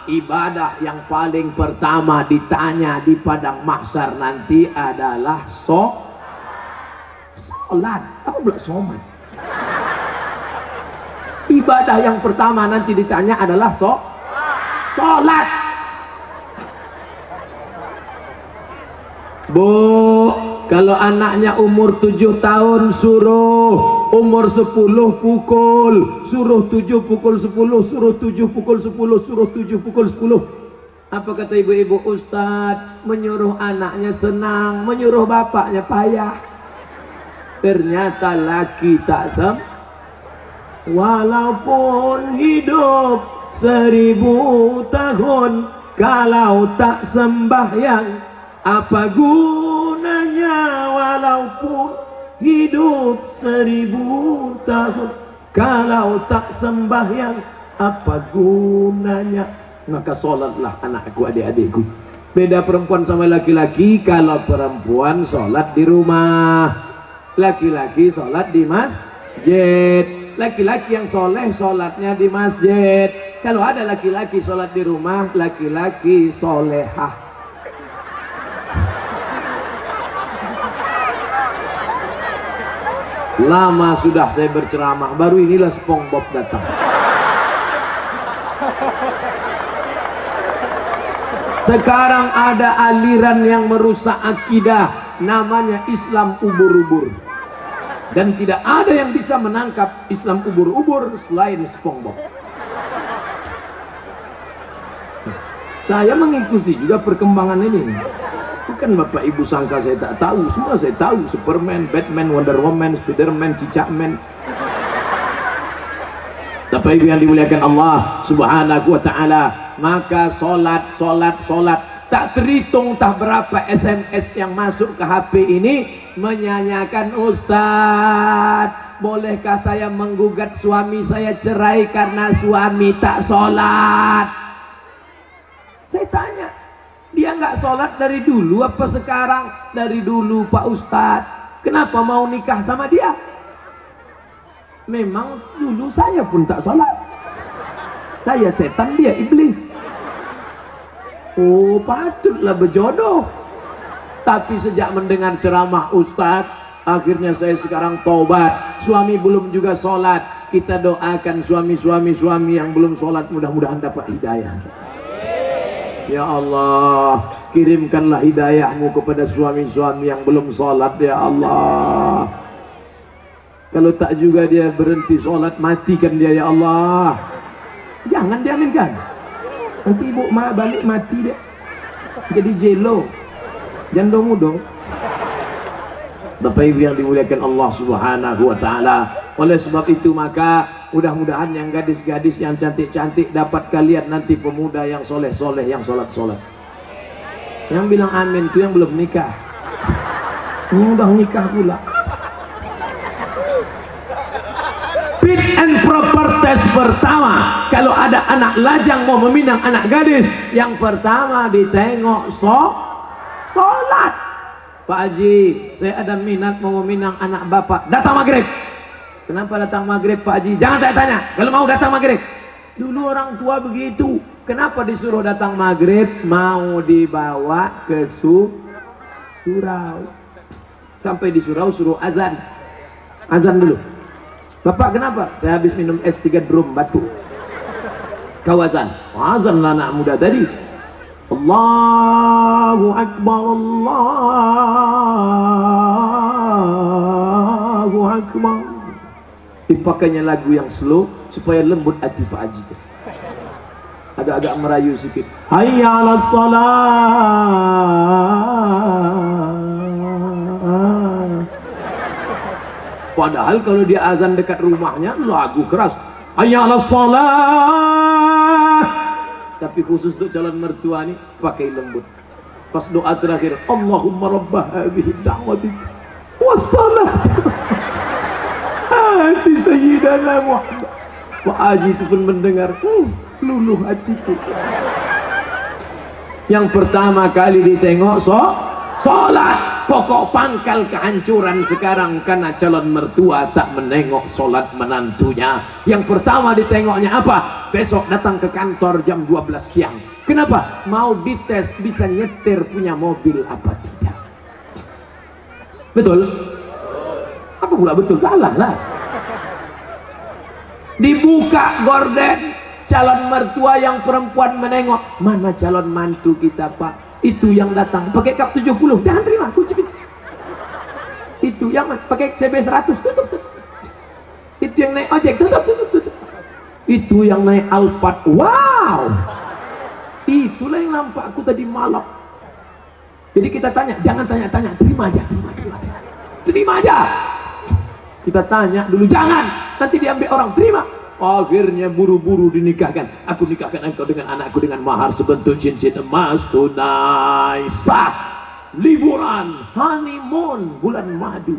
ibadah yang paling pertama ditanya di padang mahsyar nanti adalah sholat. Apa pula somat? Ibadah yang pertama nanti ditanya adalah sholat. Bu, kalau anaknya umur 7 tahun suruh, umur 10 pukul, suruh 7 pukul 10, suruh 7 pukul 10, suruh 7 pukul 10. Apa kata ibu-ibu? Ustadz, menyuruh anaknya senang, menyuruh bapaknya payah. Ternyata laki tak walaupun hidup 1000 tahun, kalau tak sembahyang apa gunanya? Walaupun hidup 1000 tahun, kalau tak sembahyang apa gunanya? Maka sholatlah anakku, adik-adikku. Beda perempuan sama laki-laki. Kalau perempuan sholat di rumah, laki-laki sholat di masjid. Laki-laki yang soleh sholatnya di masjid. Kalau ada laki-laki sholat di rumah, laki-laki solehah. Lama sudah saya berceramah, baru inilah SpongeBob datang. Sekarang ada aliran yang merusak akidah, namanya Islam ubur-ubur. Dan tidak ada yang bisa menangkap Islam ubur-ubur selain SpongeBob. Saya mengikuti juga perkembangan ini. Bukan Bapak Ibu sangka saya tak tahu, semua saya tahu. Superman, Batman, Wonder Woman, Spiderman, Cicakman. Bapak Ibu yang dimuliakan Allah Subhanahu wa ta'ala, maka sholat. Tak terhitung tak berapa SMS yang masuk ke HP ini menyanyikan, Ustadz, bolehkah saya menggugat suami saya cerai karena suami tak sholat? Saya tanya, dia nggak sholat dari dulu apa sekarang? Dari dulu Pak Ustadz. Kenapa mau nikah sama dia? Memang dulu saya pun tak sholat. Saya setan, dia iblis. Oh, patutlah berjodoh. Tapi sejak mendengar ceramah Ustadz, akhirnya saya sekarang taubat. Suami belum juga sholat. Kita doakan suami yang belum sholat, mudah-mudahan dapat hidayah. Ya Allah, kirimkanlah hidayahmu kepada suami-suami yang belum sholat, ya Allah. Kalau tak juga dia berhenti sholat, matikan dia, ya Allah. Jangan diaminkan. Nanti ibu balik mati dia. Jadi jelo, jando mudo. Bapak Ibu yang dimuliakan Allah Subhanahu wa ta'ala. Oleh sebab itu maka mudah-mudahan yang gadis-gadis yang cantik-cantik dapat kalian nanti pemuda yang soleh-soleh, yang sholat-sholat. Yang bilang amin itu yang belum nikah. Yang udah nikah pula. Fit and proper test pertama, kalau ada anak lajang mau meminang anak gadis, yang pertama ditengok sholat. Pak Haji, saya ada minat mau meminang anak bapak. Datang maghrib. Kenapa datang maghrib Pak Haji? Jangan tanya-tanya. Kalau mau datang maghrib. Dulu orang tua begitu. Kenapa disuruh datang maghrib? Mau dibawa ke surau. Sampai di surau suruh azan. Azan dulu. Bapak kenapa? Saya habis minum es 3 drum batu. Kau azan. Azan lah anak muda tadi. Allahu Akbar, Allahu Akbar. Dipakainya lagu yang slow supaya lembut hati Pak Haji. Agak-agak merayu sedikit. Hayya 'alas shalah. Padahal kalau dia azan dekat rumahnya lagu keras. Hayya 'alas shalah. Tapi khusus untuk calon mertua nih pakai lembut. Pas doa terakhir, Allahumma rabbah hadhihi da'wati wassalam ati sayyidana Muhammad. Pak Haji itu pun mendengar, luluh hatiku. Yang pertama kali ditengok sholat. pokok pangkal kehancuran sekarang karena calon mertua tak menengok sholat menantunya. Yang pertama ditengoknya apa? Besok datang ke kantor jam 12 siang. Kenapa? Mau dites bisa nyetir punya mobil apa tidak. Betul? Apa pula betul? Salah lah. Dibuka gorden, calon mertua yang perempuan menengok, mana calon mantu kita pak? Itu yang datang pakai kap 70, jangan terima, kucing. Itu yang pakai CB 100, tutup. Itu yang naik ojek, tutup. Itu yang naik Alphard, wow. Itulah yang nampak aku tadi malam. Jadi kita tanya, jangan tanya-tanya, terima aja. Kita tanya dulu, jangan, nanti diambil orang, terima. Akhirnya buru-buru dinikahkan. Aku nikahkan engkau dengan anakku dengan mahar sebentuk cincin emas tunai sah. Liburan, honeymoon, bulan madu.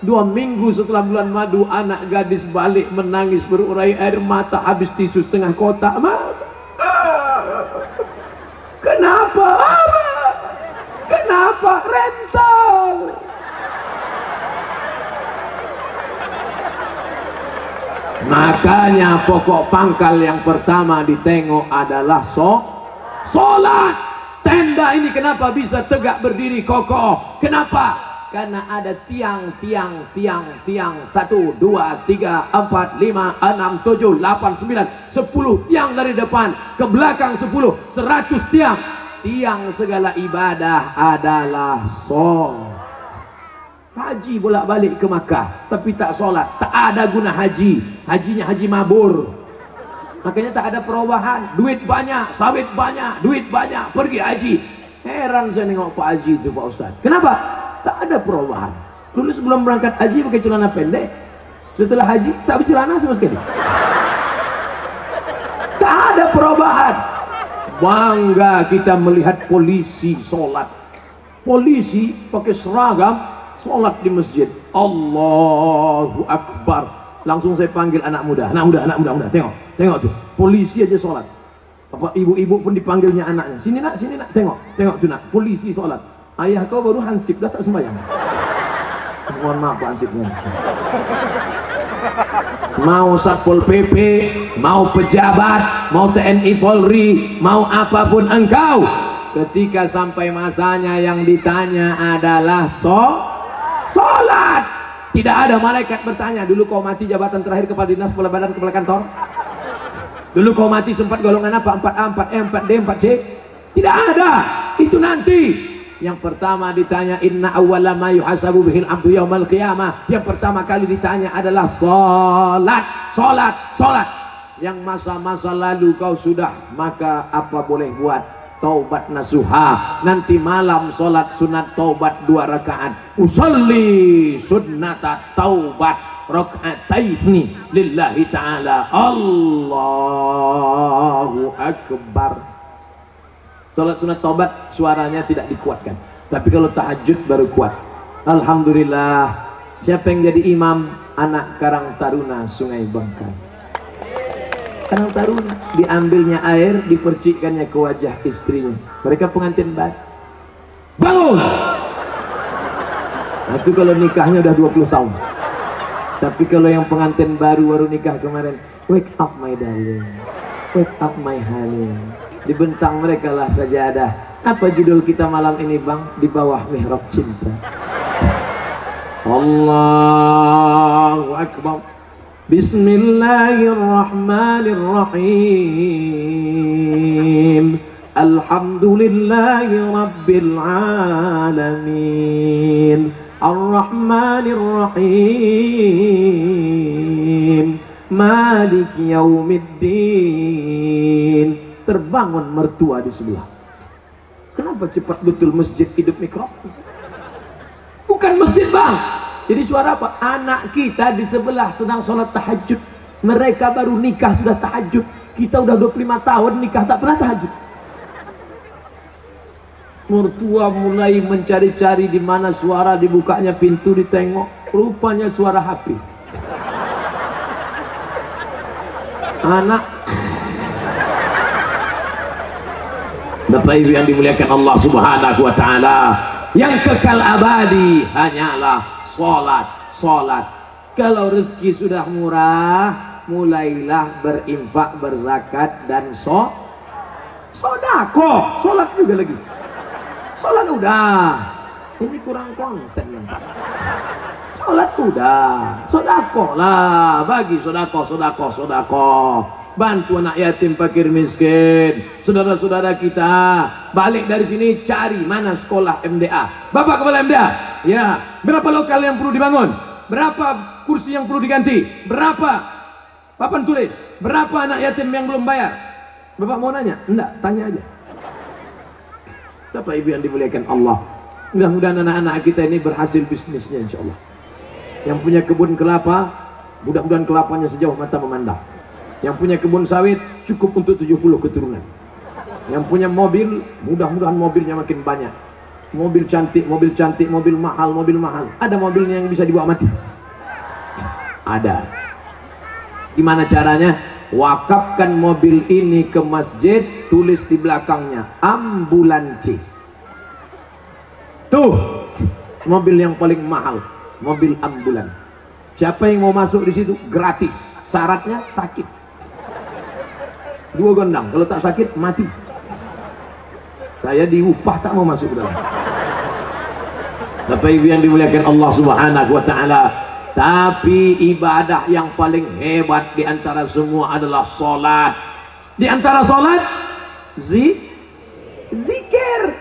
2 minggu setelah bulan madu, anak gadis balik menangis berurai air mata, habis tisu setengah kotak. Kenapa? Kenapa? Rental. Makanya pokok pangkal yang pertama ditengok adalah sholat. Tenda ini kenapa bisa tegak berdiri kokoh? Kenapa? Karena ada tiang 1, 2, 3, 4, 5, 6, 7, 8, 9, 10 tiang dari depan ke belakang 10, 100 tiang. Tiang segala ibadah adalah sholat. Haji bolak-balik ke Makkah tapi tak sholat, tak ada guna haji. Hajinya haji mabur. Makanya tak ada perubahan. Duit banyak, sawit banyak, duit banyak, pergi haji. Heran saya nengok Pak Haji itu Pak Ustaz. Kenapa? Tak ada perubahan. Dulu sebelum berangkat haji pakai celana pendek, setelah haji tak bercelana sama sekali. Tak ada perubahan. Bangga kita melihat polisi sholat. Polisi pakai seragam sholat di masjid. Allahu Akbar. Langsung saya panggil anak muda. Anak muda. Tengok tuh. Polisi aja sholat. Apa ibu-ibu pun dipanggilnya anaknya. Sini nak. Tengok tuh nak. Polisi sholat. Ayah kau baru hansip dah tak sembahyang. Mohon maaf Pak hansipnya. Mau Satpol PP, mau pejabat, mau TNI Polri, mau apapun engkau, ketika sampai masanya yang ditanya adalah sholat. Tidak ada malaikat bertanya, dulu kau mati jabatan terakhir kepala dinas, kepala badan, kepala kantor. Dulu kau mati sempat golongan apa? 4A, 4E, 4D, 4C. Tidak ada. Itu nanti. Yang pertama ditanya, inna awwala ma yuhasabu bihil abdu yaumal qiyamah. Yang pertama kali ditanya adalah sholat. Yang masa-masa lalu kau sudah, maka apa boleh buat? Taubat nasuha. Nanti malam sholat sunat taubat 2 rakaat. Usolli sunnata taubat raka'ataini lillahi ta'ala. Allahu Akbar. Sholat sunat taubat suaranya tidak dikuatkan, tapi kalau tahajud baru kuat. Alhamdulillah. Siapa yang jadi imam? Anak Karang Taruna Sungai Bangkai. Karang Taruna, diambilnya air, dipercikkannya ke wajah istrinya. Mereka pengantin baru. Bangun! Nah, itu kalau nikahnya udah 20 tahun. Tapi kalau yang pengantin baru nikah kemarin, wake up my darling, wake up my honey. Dibentang mereka lah sajadah. Apa judul kita malam ini bang? Di bawah mihrab cinta. Allahu Akbar. Bismillahirrahmanirrahim. Alhamdulillahi Rabbil Alamin. Ar-Rahmanirrahim. Malik Yaumiddin. Terbangun mertua di sebelah. Kenapa cepat betul masjid hidup mikrofon? Bukan masjid bang. Jadi suara apa? Anak kita di sebelah sedang sholat tahajud. Mereka baru nikah sudah tahajud. Kita udah 25 tahun nikah tak pernah tahajud. Mertua mulai mencari-cari di mana suara, dibukanya pintu, ditengok. Rupanya suara HP. Anak Bapak Ibu yang dimuliakan Allah Subhanahu wa taala, yang kekal abadi hanyalah sholat. Kalau rezeki sudah murah, mulailah berinfak, berzakat, dan sodako. Sholat juga lagi. Sholat udah, ini kurang konsep ya. Sholat udah, sodako lah, bagi sodako. Bantu anak yatim, fakir miskin, saudara-saudara kita. Balik dari sini cari mana sekolah MDA. Bapak kepala MDA, ya, berapa lokal yang perlu dibangun, berapa kursi yang perlu diganti, berapa papan tulis, berapa anak yatim yang belum bayar. Bapak mau nanya? Enggak, tanya aja. Bapak ibu yang dimuliakan Allah, mudah-mudahan anak-anak kita ini berhasil bisnisnya insya Allah. Yang punya kebun kelapa, mudah-mudahan kelapanya sejauh mata memandang. Yang punya kebun sawit cukup untuk 70 keturunan. Yang punya mobil, mudah-mudahan mobilnya makin banyak. Mobil cantik, mobil mahal. Ada mobilnya yang bisa dibawa mati? Ada. Gimana caranya? Wakafkan mobil ini ke masjid, tulis di belakangnya ambulansi. Tuh, mobil yang paling mahal, mobil ambulan. Siapa yang mau masuk di situ? Gratis. Syaratnya sakit. 2 gondang, kalau tak sakit mati. Saya diupah tak mau masuk ke dalam. Bapak ibu yang dimuliakan Allah subhanahu wa ta'ala, tapi ibadah yang paling hebat di antara semua adalah sholat. Di antara sholat, zikir.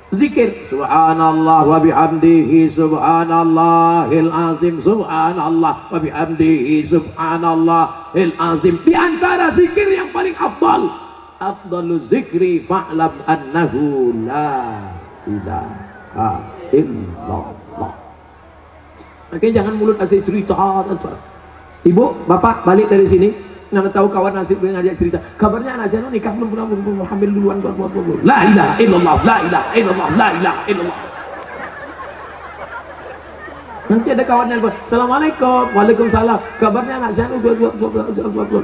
Subhanallah wa bihamdihi subhanallahil azim, subhanallah wa bihamdihi subhanallahil azim. Di antara zikir yang paling afdalu zikri fa'lam annahu la ilaha illallah. Makanya jangan mulut asik cerita. Ibu, bapak balik dari sini, nana tahu kawan nasib dengan ngajak cerita. Kabarnya anak saya nikah belum hamil duluan. La ilaha illallah, la ilaha illallah, la ilaha illallah. Nanti ada kawannya, assalamualaikum, waalaikumsalam. Kabarnya anak saya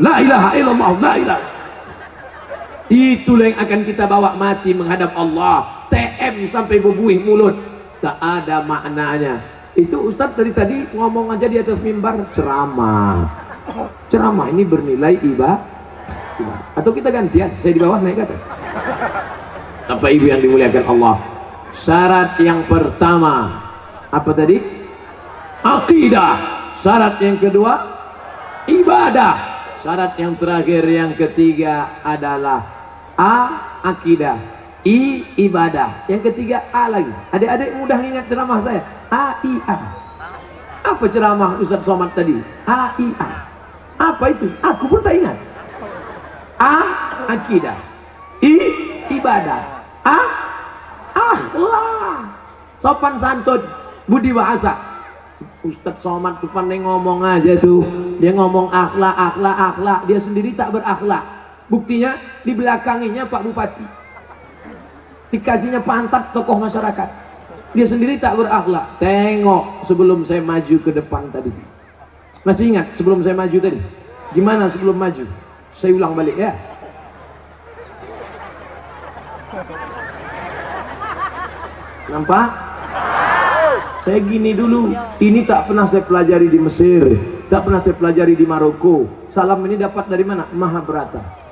la ilaha illallah, la ilaha. Itulah yang akan kita bawa mati menghadap Allah. TM sampai berbuih mulut, tak ada maknanya. Itu Ustadz dari tadi ngomong aja di atas mimbar ceramah ini bernilai ibadah. Atau kita gantian, saya di bawah naik ke atas. Bapak ibu yang dimuliakan Allah, syarat yang pertama apa tadi? Akidah. Syarat yang kedua ibadah. Syarat yang terakhir yang ketiga adalah akidah, ibadah. Yang ketiga lagi. Adik-adik mudah ingat ceramah saya. AIA. Apa ceramah Ustaz Somad tadi? AIA. Apa itu? Aku pun tak ingat. Akidah. Ibadah. Akhlak. Sopan santun, budi bahasa. Ustaz Somad tuh pandai ngomong aja tuh. Dia ngomong akhlak. Dia sendiri tak berakhlak. Buktinya di belakanginya Pak Bupati. Dikasihnya pantat tokoh masyarakat. Dia sendiri tak berakhlak. Tengok sebelum saya maju ke depan tadi. Masih ingat sebelum saya maju tadi? Gimana sebelum maju? Saya ulang balik ya. Nampak? Saya gini dulu. Ini tak pernah saya pelajari di Mesir, tak pernah saya pelajari di Maroko. Salam ini dapat dari mana? Mahabharata.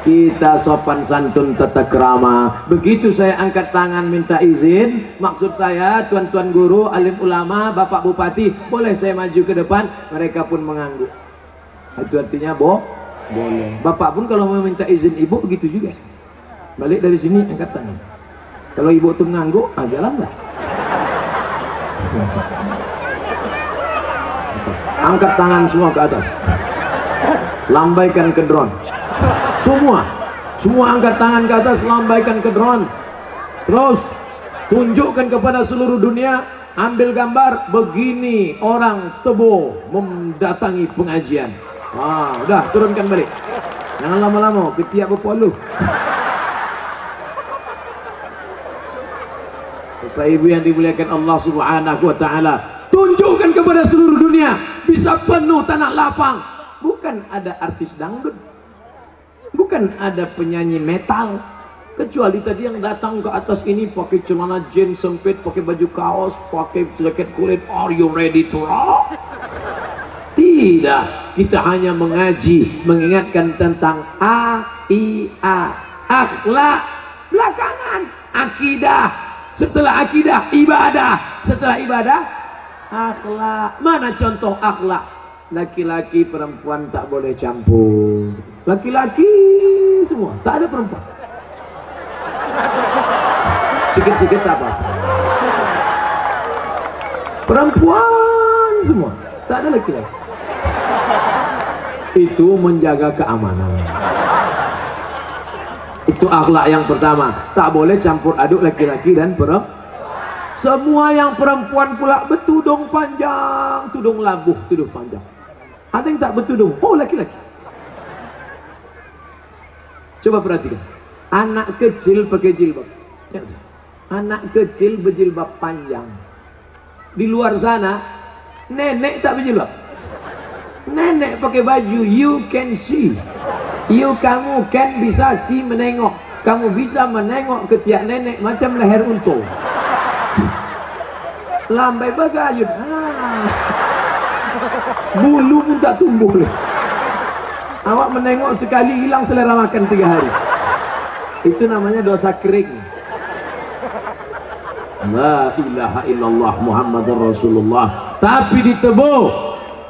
Kita sopan santun tata krama. Begitu saya angkat tangan minta izin, maksud saya tuan-tuan guru, alim ulama, bapak bupati, boleh saya maju ke depan? Mereka pun mengangguk. Itu artinya boleh. Bapak pun kalau mau minta izin ibu begitu juga. Balik dari sini angkat tangan. Kalau ibu tuh mengangguk, jalanlah. Angkat tangan semua ke atas, lambaikan ke drone. Semua angkat tangan ke atas, lambaikan ke drone. Terus tunjukkan kepada seluruh dunia, ambil gambar begini orang Tebo mendatangi pengajian. Udah turunkan balik, jangan lama-lama ketiak berpoluh. Bapak ibu yang dimuliakan Allah subhanahu wa ta'ala, tunjukkan kepada seluruh dunia, bisa penuh tanah lapang. Bukan ada artis dangdut, bukan ada penyanyi metal, kecuali tadi yang datang ke atas ini pakai celana jeans sempit, pakai baju kaos, pakai jaket kulit. Are you ready to rock? Tidak, kita hanya mengaji, mengingatkan tentang akhlak. Belakangan akidah, setelah akidah ibadah, setelah ibadah akhlak. Mana contoh akhlak? Laki-laki perempuan tak boleh campur, laki-laki semua, tak ada perempuan. Sikit-sikit apa? Perempuan semua, tak ada laki-laki. Itu menjaga keamanan. Itu akhlak yang pertama. Tak boleh campur aduk laki-laki dan perempuan. Semua yang perempuan pula bertudung panjang, tudung labuh, tudung panjang. Ada yang tak bertudung, oh laki-laki. Coba perhatikan, anak kecil pakai jilbab. Anak kecil berjilbab panjang. Di luar sana nenek tak berjilbab. Nenek pakai baju you can see. Kamu kan bisa see, menengok. Kamu bisa menengok ketiak nenek macam leher untung. Lambai bagayun. Bulu pun tak tumbuh leh. Awak menengok sekali hilang selera makan 3 hari. Itu namanya dosa kering. La ilaha illallah Muhammadur Rasulullah. Tapi ditebuh,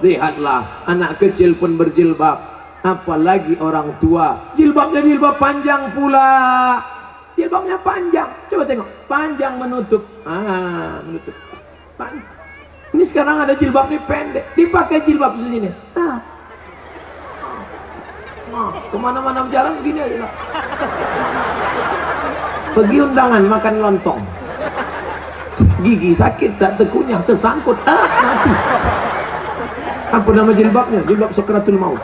lihatlah anak kecil pun berjilbab, apalagi orang tua. Jilbabnya jilbab panjang pula. Jilbabnya panjang. Coba tengok, panjang menutup. Menutup. Ini sekarang ada jilbab ini pendek, dipakai jilbab segini. Kemana-mana jalan gini aja. Pergi undangan makan lontong, gigi sakit, tak terkunyah, tersangkut, mati. Apa nama jilbabnya? Jilbab Sakratul Maut.